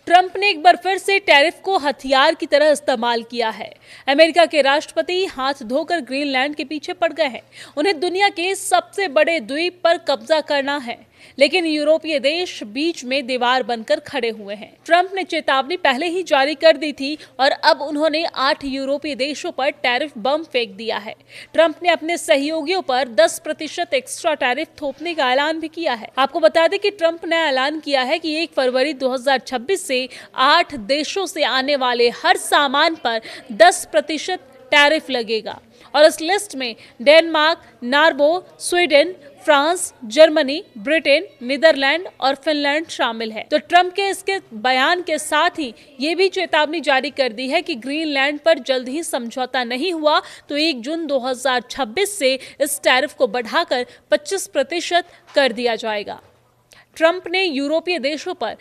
Trump ने एक बार फिर से टैरिफ को हथियार की तरह इस्तेमाल किया है। अमेरिका के राष्ट्रपति हाथ धोकर ग्रीनलैंड के पीछे पड़ गए हैं। उन्हें दुनिया के सबसे बड़े द्वीप पर कब्जा करना है, लेकिन यूरोपीय देश बीच में दीवार बनकर खड़े हुए हैं। ट्रंप ने चेतावनी पहले ही जारी कर दी थी और अब उन्होंने 8 यूरोपीय देशों पर टैरिफ बम फेंक दिया है। ट्रंप ने अपने सहयोगियों पर 10% एक्स्ट्रा टैरिफ थोपने का ऐलान भी किया है। आपको बता दें कि ट्रंप ने ऐलान किया है कि 1 फरवरी 2026 से 8 देशों से आने वाले हर सामान पर 10% टैरिफ लगेगा और इस लिस्ट में Denmark, Norway, Sweden, France, Germany, Britain, Netherland और फिनलैंड शामिल है। तो ट्रंप के इसके बयान के साथ ही ये भी चेतावनी जारी कर दी है कि ग्रीनलैंड पर जल्द ही समझौता नहीं हुआ तो 1 जून 2026 से इस टैरिफ को बढ़ाकर 25% कर दिया जाएगा। ट्रंप ने यूरोपीय देशों पर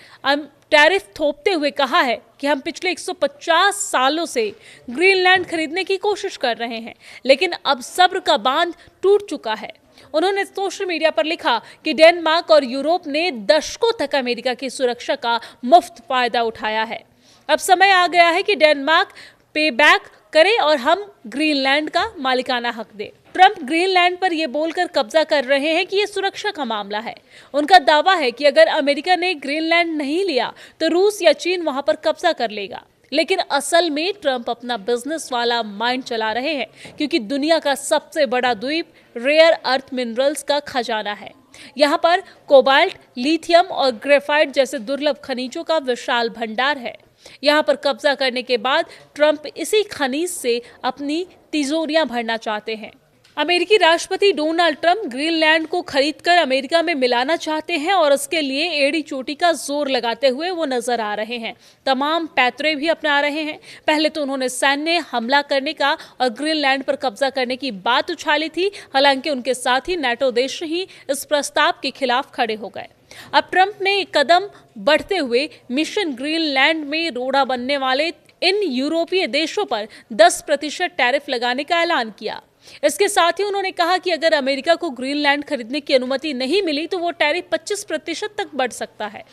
टैरिफ थोपते हुए कहा है कि हम पिछले 150 सालों से ग्रीनलैंड खरीदने की कोशिश कर रहे हैं, लेकिन अब सब्र का बांध टूट चुका है। उन्होंने सोशल मीडिया पर लिखा कि डेनमार्क और यूरोप ने दशकों तक अमेरिका की सुरक्षा का मुफ्त फायदा उठाया है। अब समय आ गया है कि डेनमार्क पे बैक करे और हम ग्रीनलैंड का मालिकाना हक दे। ट्रंप ग्रीनलैंड पर यह बोलकर कब्जा कर रहे हैं कि यह सुरक्षा का मामला है। उनका दावा है कि अगर अमेरिका ने ग्रीनलैंड नहीं लिया तो रूस या चीन वहां पर कब्जा कर लेगा। लेकिन असल में ट्रंप अपना बिजनेस वाला माइंड चला रहे हैं, क्योंकि दुनिया का सबसे बड़ा द्वीप रेयर अर्थ मिनरल्स का खजाना है। यहाँ पर कोबाल्ट, लिथियम और ग्रेफाइट जैसे दुर्लभ खनिजों का विशाल भंडार है। यहाँ पर कब्जा करने के बाद ट्रंप इसी खनिज से अपनी तिजोरियां भरना चाहते हैं। अमेरिकी राष्ट्रपति डोनाल्ड ट्रंप ग्रीनलैंड को खरीदकर अमेरिका में मिलाना चाहते हैं और उसके लिए एड़ी चोटी का जोर लगाते हुए वो नजर आ रहे हैं। तमाम पैतरे भी अपना रहे हैं। पहले तो उन्होंने सैन्य हमला करने का और ग्रीनलैंड पर कब्जा करने की बात उछाली थी। हालांकि उनके साथ ही नाटो देश ही इस प्रस्ताव के खिलाफ खड़े हो गए। अब ट्रंप ने एक कदम बढ़ते हुए मिशन ग्रीनलैंड में रोड़ा बनने वाले इन यूरोपीय देशों पर 10% टैरिफ लगाने का ऐलान किया। इसके साथ ही उन्होंने कहा कि अगर अमेरिका को ग्रीनलैंड खरीदने की अनुमति नहीं मिली तो वो टैरिफ 25% तक बढ़ सकता है।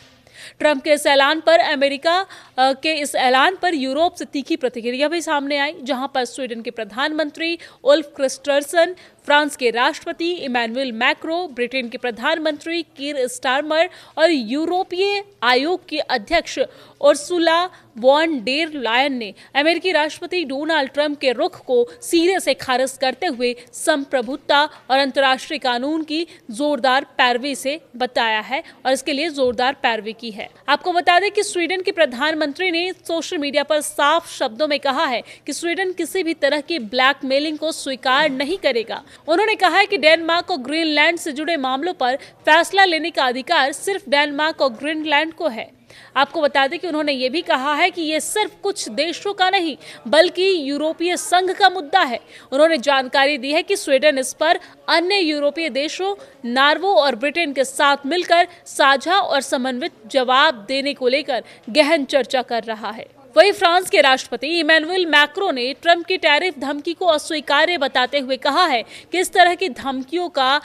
ट्रंप के इस ऐलान पर यूरोप से तीखी प्रतिक्रिया भी सामने आई, जहां पर स्वीडन के प्रधानमंत्री उल्फ क्रिस्टर्सन, फ्रांस के राष्ट्रपति इमैनुअल मैक्रो, ब्रिटेन के प्रधानमंत्री कीर स्टारमर और यूरोपीय आयोग के अध्यक्ष उर्सुला वॉन डेर लायन ने अमेरिकी राष्ट्रपति डोनाल्ड ट्रंप के रुख को सिरे से खारिज करते हुए संप्रभुता और अंतर्राष्ट्रीय कानून की जोरदार पैरवी से बताया है और इसके लिए जोरदार पैरवी की है। आपको बता दें कि स्वीडन के प्रधानमंत्री ने सोशल मीडिया पर साफ शब्दों में कहा है कि स्वीडन किसी भी तरह की ब्लैकमेलिंग को स्वीकार नहीं करेगा। उन्होंने कहा है कि डेनमार्क और ग्रीनलैंड से जुड़े मामलों पर फैसला लेने का अधिकार सिर्फ डेनमार्क और ग्रीनलैंड को है। आपको बता दें कि उन्होंने ये भी कहा है कि ये सिर्फ कुछ देशों का नहीं बल्कि यूरोपीय संघ का मुद्दा है। उन्होंने जानकारी दी है कि स्वीडन इस पर अन्य यूरोपीय देशों, नॉर्वे और ब्रिटेन के साथ मिलकर साझा और समन्वित जवाब देने को लेकर गहन चर्चा कर रहा है। वहीं फ्रांस के राष्ट्रपति इमैनुअल मैक्रो ने ट्रंप की टैरिफ धमकी को अस्वीकार्य बताते हुए कहा है कि इस तरह की धमकियों का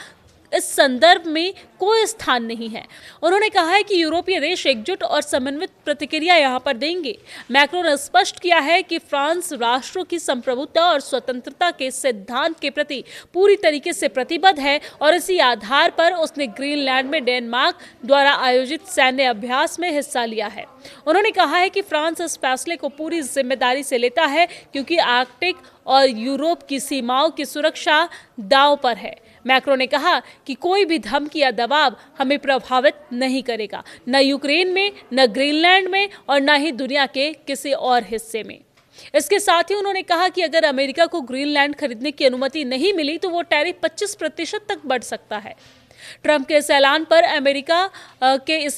इस संदर्भ में कोई स्थान नहीं है। उन्होंने कहा है कि यूरोपीय देश एकजुट और समन्वित प्रतिक्रिया यहां पर देंगे। मैक्रो ने स्पष्ट किया है कि फ्रांस राष्ट्रों की संप्रभुता और स्वतंत्रता के सिद्धांत के प्रति पूरी तरीके से प्रतिबद्ध है और इसी आधार पर उसने ग्रीनलैंड में डेनमार्क द्वारा आयोजित सैन्य अभ्यास में हिस्सा लिया है। उन्होंने कहा है कि फ्रांस इस फैसले को पूरी जिम्मेदारी से लेता है, क्योंकि आर्कटिक और यूरोप की सीमाओं की सुरक्षा दांव पर है। मैक्रो ने कहा कि कोई भी धमकी या दबाव हमें प्रभावित नहीं करेगा, न यूक्रेन में, न ग्रीनलैंड में और न ही दुनिया के किसी और हिस्से में। इसके साथ ही उन्होंने कहा कि अगर अमेरिका को ग्रीनलैंड खरीदने की अनुमति नहीं मिली तो वो टैरिफ 25% तक बढ़ सकता है। ट्रंप के इस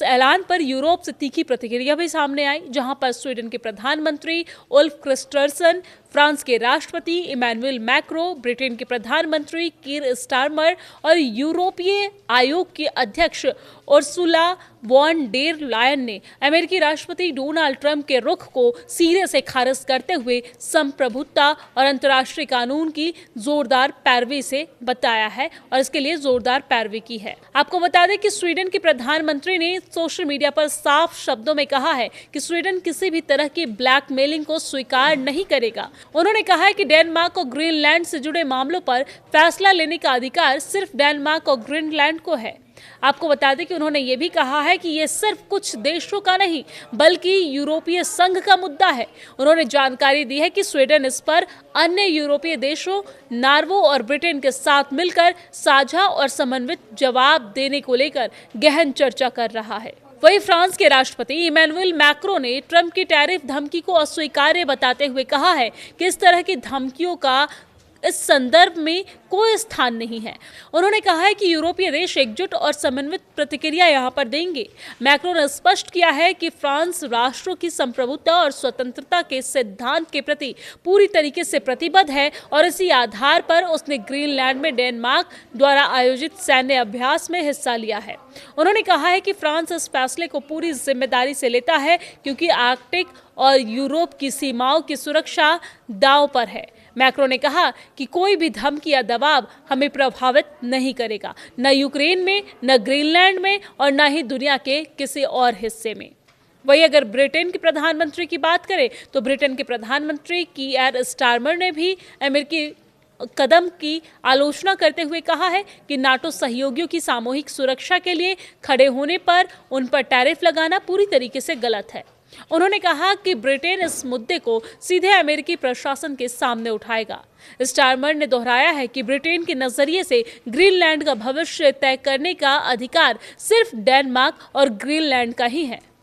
ऐलान पर यूरोप से तीखी प्रतिक्रिया भी सामने आई, जहां पर स्वीडन के प्रधानमंत्री उल्फ क्रिस्टर्सन, फ्रांस के राष्ट्रपति इमैनुअल मैक्रो, ब्रिटेन के प्रधानमंत्री कीर स्टारमर और यूरोपीय आयोग के अध्यक्ष उर्सुला वॉन डेर लायन ने अमेरिकी राष्ट्रपति डोनाल्ड ट्रंप के रुख को सिरे से खारिज करते हुए संप्रभुता और अंतर्राष्ट्रीय कानून की जोरदार पैरवी से बताया है और इसके लिए जोरदार पैरवी की है। आपको बता दें कि स्वीडन के प्रधानमंत्री ने सोशल मीडिया पर साफ शब्दों में कहा है कि स्वीडन किसी भी तरह की ब्लैकमेलिंग को स्वीकार नहीं करेगा। उन्होंने कहा है कि डेनमार्क और ग्रीनलैंड से जुड़े मामलों पर फैसला लेने का अधिकार सिर्फ डेनमार्क और ग्रीनलैंड को है। आपको बता दें कि उन्होंने ये भी कहा है कि ये सिर्फ कुछ देशों का नहीं बल्कि यूरोपीय संघ का मुद्दा है। उन्होंने जानकारी दी है कि स्वीडन इस पर अन्य यूरोपीय देशों, नॉर्वे और ब्रिटेन के साथ मिलकर साझा और समन्वित जवाब देने को लेकर गहन चर्चा कर रहा है। वहीं फ्रांस के राष्ट्रपति इमैनुअल मैक्रो ने ट्रंप की टैरिफ धमकी को अस्वीकार्य बताते हुए कहा है कि इस तरह की धमकियों का इस संदर्भ में कोई स्थान नहीं है। उन्होंने कहा है कि यूरोपीय देश एकजुट और समन्वित प्रतिक्रिया यहां पर देंगे। मैक्रो ने स्पष्ट किया है कि फ्रांस राष्ट्रों की संप्रभुता और स्वतंत्रता के सिद्धांत के प्रति पूरी तरीके से प्रतिबद्ध है और इसी आधार पर उसने ग्रीनलैंड में डेनमार्क द्वारा आयोजित सैन्य अभ्यास में हिस्सा लिया है। उन्होंने कहा है कि फ्रांस इस फैसले को पूरी जिम्मेदारी से लेता है क्योंकि आर्कटिक और यूरोप की सीमाओं की सुरक्षा दांव पर है। मैक्रो ने कहा कि कोई भी धमकी या दबाव हमें प्रभावित नहीं करेगा, न यूक्रेन में, न ग्रीनलैंड में और न ही दुनिया के किसी और हिस्से में। वहीं अगर ब्रिटेन के प्रधानमंत्री की बात करें तो ब्रिटेन के प्रधानमंत्री कीर स्टारमर ने भी अमेरिकी कदम की आलोचना करते हुए कहा है कि नाटो सहयोगियों की सामूहिक सुरक्षा के लिए खड़े होने पर उन पर टैरिफ लगाना पूरी तरीके से गलत है। उन्होंने कहा कि ब्रिटेन इस मुद्दे को सीधे अमेरिकी प्रशासन के सामने उठाएगा। स्टारमर ने दोहराया है कि ब्रिटेन के नजरिए से ग्रीनलैंड का भविष्य तय करने का अधिकार सिर्फ डेनमार्क और ग्रीनलैंड का ही है।